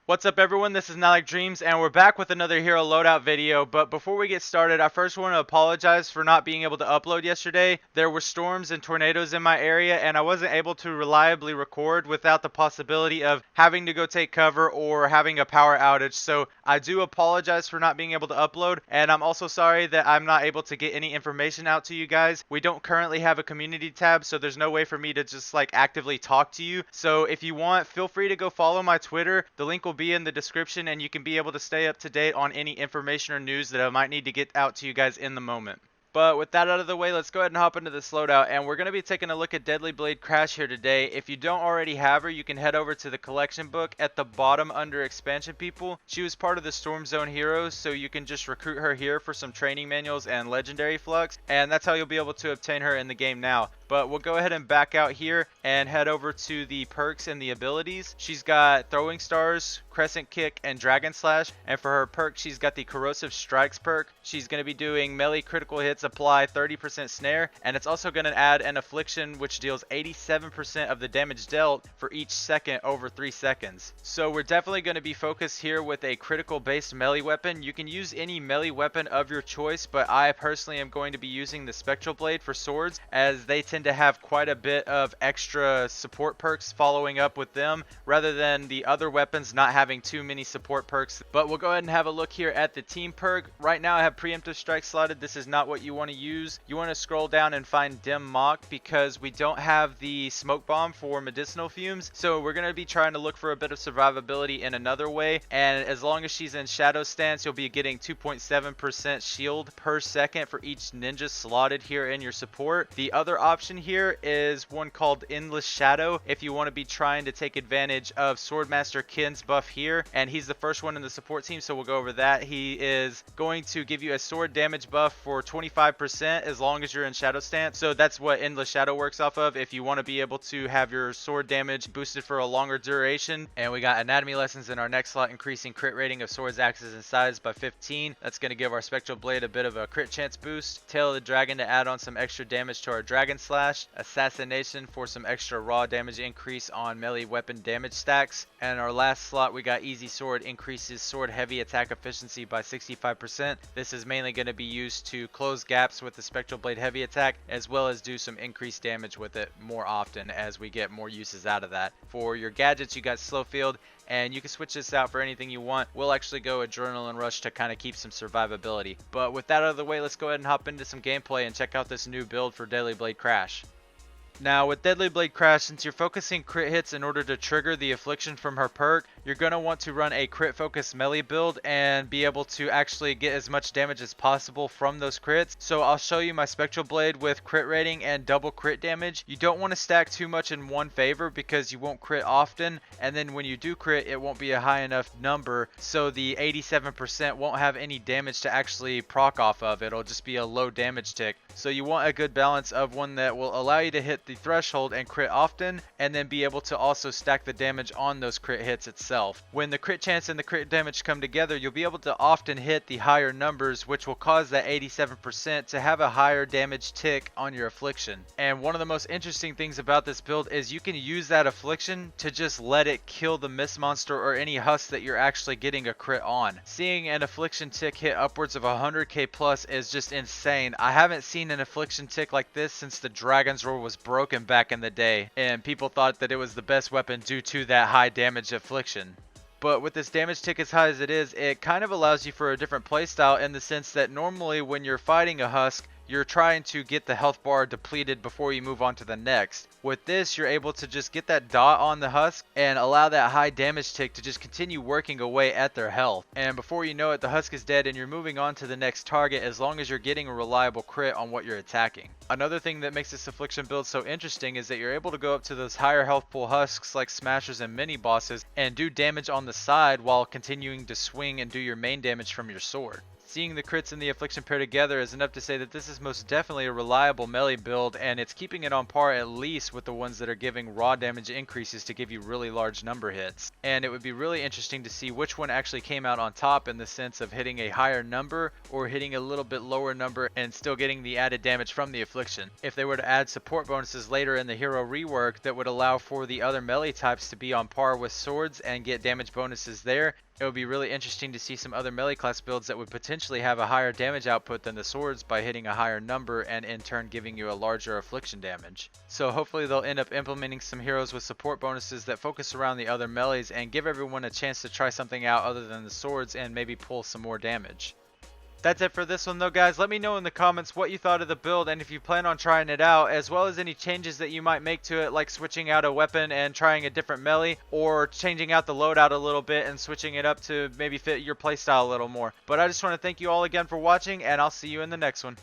What's up everyone, this is NyhlekDreams and we're back with another Hero Loadout video, but before we get started, I first want to apologize for not being able to upload yesterday. There were storms and tornadoes in my area and I wasn't able to reliably record without the possibility of having to go take cover or having a power outage, so I do apologize for not being able to upload, and I'm also sorry that I'm not able to get any information out to you guys. We don't currently have a community tab, so there's no way for me to just actively talk to you. So if you want, feel free to go follow my Twitter. The link will be in the description and you can be able to stay up to date on any information or news that I might need to get out to you guys in the moment. But with that out of the way, let's go ahead and hop into this loadout, and we're going to be taking a look at Deadly Blade Crash here today. If you don't already have her, you can head over to the collection book at the bottom under expansion people. She was part of the Storm Zone Heroes, so you can just recruit her here for some training manuals and legendary flux, and that's how you'll be able to obtain her in the game now. But we'll go ahead and back out here and head over to the perks and the abilities. She's got Throwing Stars, Crescent Kick, and Dragon Slash. And for her perk, she's got the Corrosive Strikes perk. She's going to be doing melee critical hits, apply 30% snare. And it's also going to add an Affliction, which deals 87% of the damage dealt for each second over 3 seconds. So we're definitely going to be focused here with a critical based melee weapon. You can use any melee weapon of your choice, but I personally am going to be using the Spectral Blade for swords, as they tend to have quite a bit of extra support perks following up with them, rather than the other weapons not having too many support perks. But we'll go ahead and have a look here at the team perk. Right now I have Preemptive Strike slotted. This is not what you want to use. You want to scroll down and find Dim Mock, because we don't have the Smoke Bomb for medicinal fumes, so we're going to be trying to look for a bit of survivability in another way. And as long as she's in Shadow Stance, you'll be getting 2.7% shield per second for each ninja slotted here in your support. The other option here is one called Endless Shadow, if you want to be trying to take advantage of Swordmaster Ken's buff here, and he's the first one in the support team, so we'll go over that. He is going to give you a sword damage buff for 25% as long as you're in Shadow Stance, so that's what Endless Shadow works off of if you want to be able to have your sword damage boosted for a longer duration. And we got Anatomy Lessons in our next slot, increasing crit rating of swords, axes, and size by 15. That's going to give our Spectral Blade a bit of a crit chance boost. Tail of the Dragon to add on some extra damage to our Dragon Slash. Assassination for some extra raw damage increase on melee weapon damage stacks. And our last slot, we got Easy Sword, increases sword heavy attack efficiency by 65%. This is mainly going to be used to close gaps with the Spectral Blade heavy attack, as well as do some increased damage with it more often as we get more uses out of that. For your gadgets, you got Slow Field, and you can switch this out for anything you want. We'll actually go Adrenaline Rush to kind of keep some survivability. But with that out of the way, let's go ahead and hop into some gameplay and check out this new build for Deadly Blade Crash. Now with Deadly Blade Crash, since you're focusing crit hits in order to trigger the Affliction from her perk, you're going to want to run a crit focused melee build and be able to actually get as much damage as possible from those crits. So I'll show you my Spectral Blade with crit rating and double crit damage. You don't want to stack too much in one favor because you won't crit often, and then when you do crit it won't be a high enough number, so the 87% won't have any damage to actually proc off of. It'll just be a low damage tick. So you want a good balance of one that will allow you to hit the threshold and crit often, and then be able to also stack the damage on those crit hits itself. When the crit chance and the crit damage come together, you'll be able to often hit the higher numbers, which will cause that 87% to have a higher damage tick on your Affliction. And one of the most interesting things about this build is you can use that Affliction to just let it kill the Mist Monster or any husk that you're actually getting a crit on. Seeing an Affliction tick hit upwards of 100k plus is just insane. I haven't seen an Affliction tick like this since the Dragon's Roar was broken back in the day, and people thought that it was the best weapon due to that high damage Affliction. But with this damage tick as high as it is, it kind of allows you for a different playstyle, in the sense that normally when you're fighting a husk, you're trying to get the health bar depleted before you move on to the next. With this, you're able to just get that dot on the husk and allow that high damage tick to just continue working away at their health. And before you know it, the husk is dead and you're moving on to the next target, as long as you're getting a reliable crit on what you're attacking. Another thing that makes this Affliction build so interesting is that you're able to go up to those higher health pool husks like Smashers and mini bosses and do damage on the side while continuing to swing and do your main damage from your sword. seeing the crits and the affliction pair together is enough to say that this is most definitely a reliable melee build, and it's keeping it on par at least with the ones that are giving raw damage increases to give you really large number hits. And it would be really interesting to see which one actually came out on top in the sense of hitting a higher number or hitting a little bit lower number and still getting the added damage from the affliction. If they were to add support bonuses later in the hero rework that would allow for the other melee types to be on par with swords and get damage bonuses there, it would be really interesting to see some other melee class builds that would potentially have a higher damage output than the swords by hitting a higher number and in turn giving you a larger affliction damage. So hopefully they'll end up implementing some heroes with support bonuses that focus around the other melees and give everyone a chance to try something out other than the swords and maybe pull some more damage. That's it for this one though, guys. Let me know in the comments what you thought of the build and if you plan on trying it out, as well as any changes that you might make to it, like switching out a weapon and trying a different melee, or changing out the loadout a little bit and switching it up to maybe fit your playstyle a little more. But I just want to thank you all again for watching, and I'll see you in the next one.